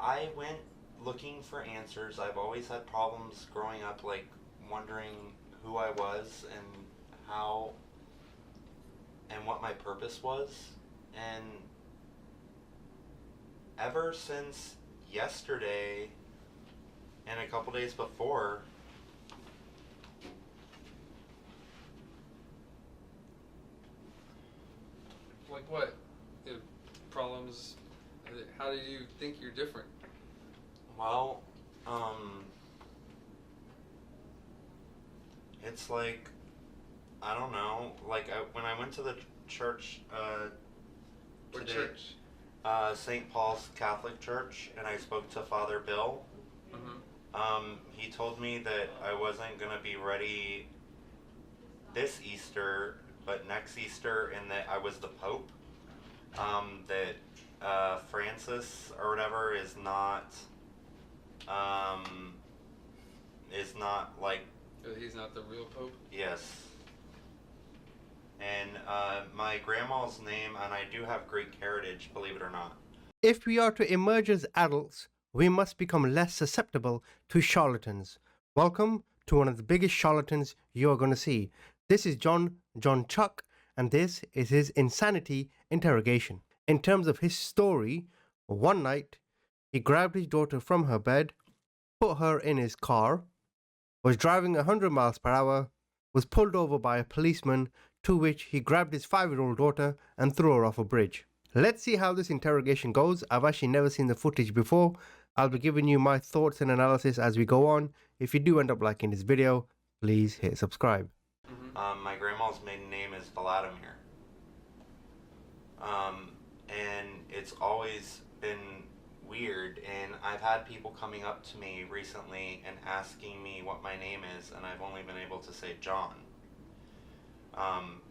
I went looking for answers. I've always had problems growing up, like wondering who I was and how and what my purpose was. And ever since yesterday and a couple days before, Like what? The problems? How do you think you're different? well, it's like, I don't know, like when I went to the church What today, church? St. Paul's Catholic Church, and I spoke to Father Bill. He told me that I wasn't going to be ready this Easter, but next Easter, and that I was the Pope. That Francis or whatever is not like, He's not the real Pope? yes. And my grandma's name, and I do have Greek heritage, believe it or not. If we are to emerge as adults, we must become less susceptible to charlatans. Welcome to one of the biggest charlatans you are going to see. This is John Jonchuck, and this is his insanity interrogation. In terms of his story, one night he grabbed his daughter from her bed, put her in his car, was driving 100 miles per hour, was pulled over by a policeman, to which he grabbed his 5-year-old daughter and threw her off a bridge. Let's see how this interrogation goes. I've actually never seen the footage before. I'll be giving you my thoughts and analysis as we go on. If you do end up liking this video, please hit subscribe. My grandma's maiden name is Vladimir. And it's always been weird, and I've had people coming up to me recently and asking me what my name is, and I've only been able to say John.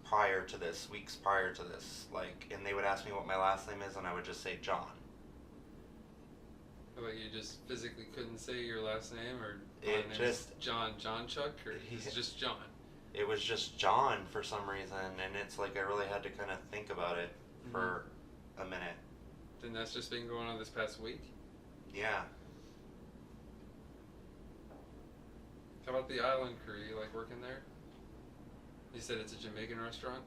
Prior to this, weeks prior to this, and they would ask me what my last name is, and I would just say John. Like you just physically couldn't say your last name, or It my name just- is John Jonchuck, or it's just John? It was just John for some reason, and it's like I really had to kind of think about it for a minute. Then that's just been going on this past week? Yeah. How about the Island Crew? You like working there? You said it's a Jamaican restaurant?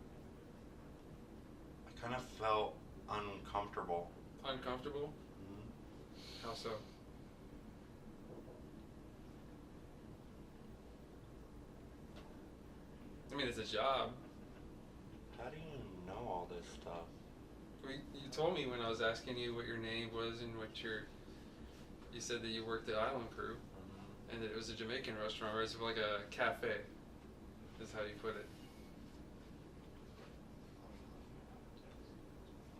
I kind of felt uncomfortable. Uncomfortable? Mm-hmm. How so? I mean, it's a job. How do you know all this stuff? You told me when I was asking you what your name was and you said that you worked at Island Crew, and that it was a Jamaican restaurant, or it's like a cafe, is how you put it.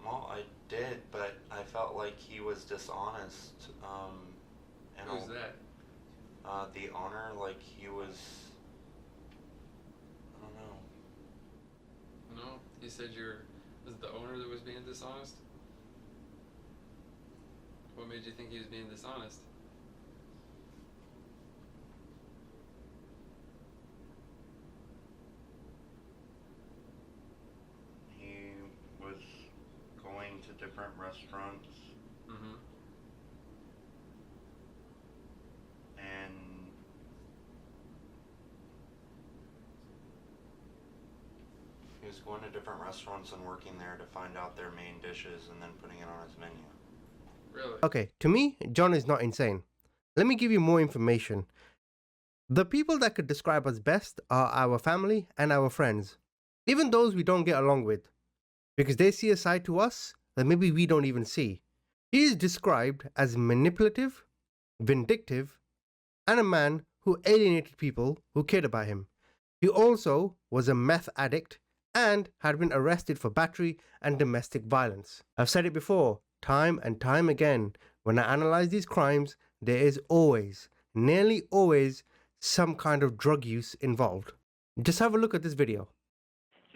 Well, I did, but I felt like he was dishonest. And Who's that? The owner, like he was, I don't know. No? You said was it the owner that was being dishonest? What made you think he was being dishonest? He was going to different restaurants. Mm-hmm. And he was going to different restaurants and working there to find out their main dishes and then putting it on his menu. Really? Okay, to me, John is not insane. Let me give you more information. The people that could describe us best are our family and our friends, even those we don't get along with, because they see a side to us that maybe we don't even see. He is described as manipulative, vindictive, and a man who alienated people who cared about him. He also was a meth addict and had been arrested for battery and domestic violence. I've said it before, time and time again, when I analyze these crimes, there is always, nearly always, some kind of drug use involved. Just have a look at this video.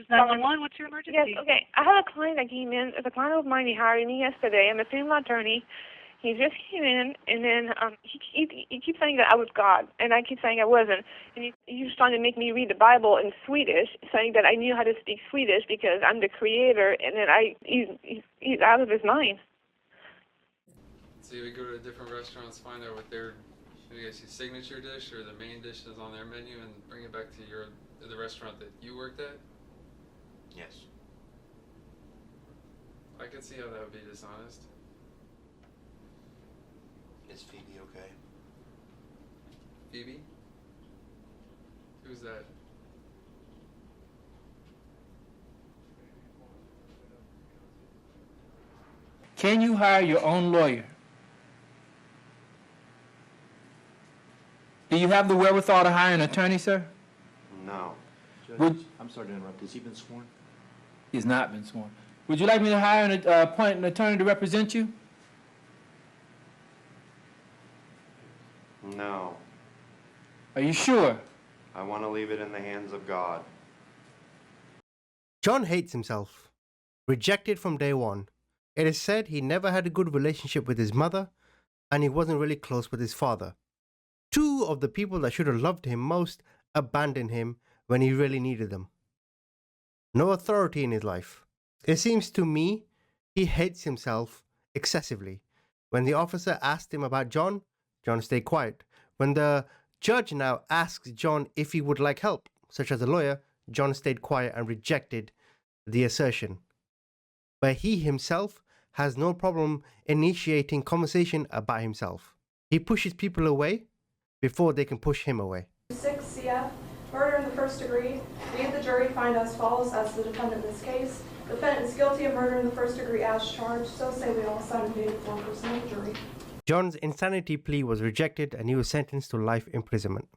911, what's your emergency? Yes, okay. I have a client that came in. It's a client of mine. He hired me yesterday. I'm a female attorney. He just came in, and then he keeps saying that I was God, and I keep saying I wasn't. And he was trying to make me read the Bible in Swedish, saying that I knew how to speak Swedish because I'm the creator, and that he's out of his mind. So you would go to different restaurants, find out what their, I guess, your signature dish or the main dish is on their menu, and bring it back to the restaurant that you worked at? Yes. I could see how that would be dishonest. Is Phoebe okay? Phoebe? Who's that? Can you hire your own lawyer? Do you have the wherewithal to hire an attorney, sir? No. Judge, Would- I'm sorry to interrupt. Has he been sworn? He's not been sworn. Would you like me to hire and appoint an attorney to represent you? No. Are you sure? I want to leave it in the hands of God. John hates himself. Rejected from day one. It is said he never had a good relationship with his mother, and he wasn't really close with his father. Two of the people that should have loved him most abandoned him when he really needed them. No authority in his life. It seems to me he hates himself excessively. When the officer asked him about John, John stayed quiet. When the judge now asks John if he would like help, such as a lawyer, John stayed quiet and rejected the assertion. But he himself has no problem initiating conversation about himself. He pushes people away before they can push him away. 6 CF, murder in the first degree. We, the jury, find as follows as the defendant in this case. Defendant is guilty of murder in the first degree as charged. So say we all sign and date for person of jury. John's insanity plea was rejected and he was sentenced to life imprisonment.